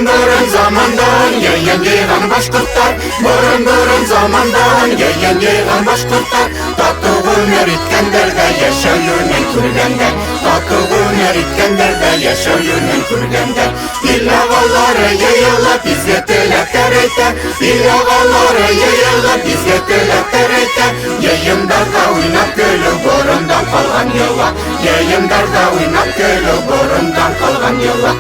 Burun zamandan yayın yığan başkurtlar, burun zamandan yayın yığan başkurtlar. Tatlı günler itkenderde yaşayının kürgende, tatlı günler itkenderde yaşayının kürgende. İllağaları yayıla bizge telekler eyte, İllağaları yayıla bizge telekler eyte. Yayımdarda oynap gölü borundan kalgan yola, Yayımdarda oynap gölü borundan kalgan yola.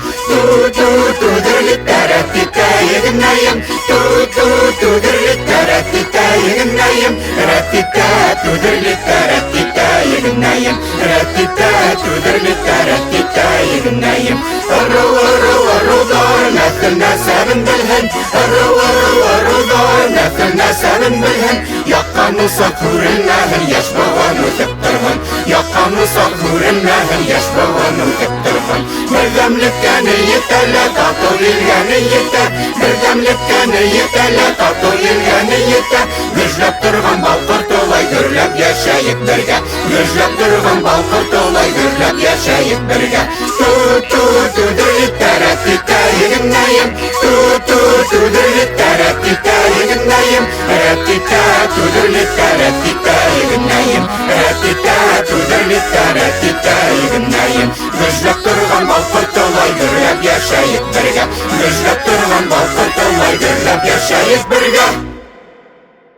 Tu dirlik tereddütte yığınayım, tu dirlik tereddütte yığınayım. Redditte tu dirlik tereddütte yığınayım, redditte tu dirlik tereddütte yığınayım. Arılar nesl nesebin bilhin, arılar nesl nesebin bilhin. Yakkanı sakırınlahin yaş bavanı tıktırhın, yakkanı sakırınlahin yaş bavanı tıktırhın. Birdemlikeni yeterle tatlı ilgeni yeter, birdemlikeni yeterle tatlı ilgeni yeter. Güçlep durgan balkırt olay gürlep yaşayıp birge, güçlep durgan balkırt olay gürlep yaşayıp birge. Tu dirlik tereddütte yığınayım, tu dirlik tereddütte yığınayım. Redditte tu dirlik tereddütte yığınayım, redditte tu dirlik tereddütte yığınayım. Güçlep durgan balkırt olay gürlep yaşayıp birge, güçlep durgan balkırt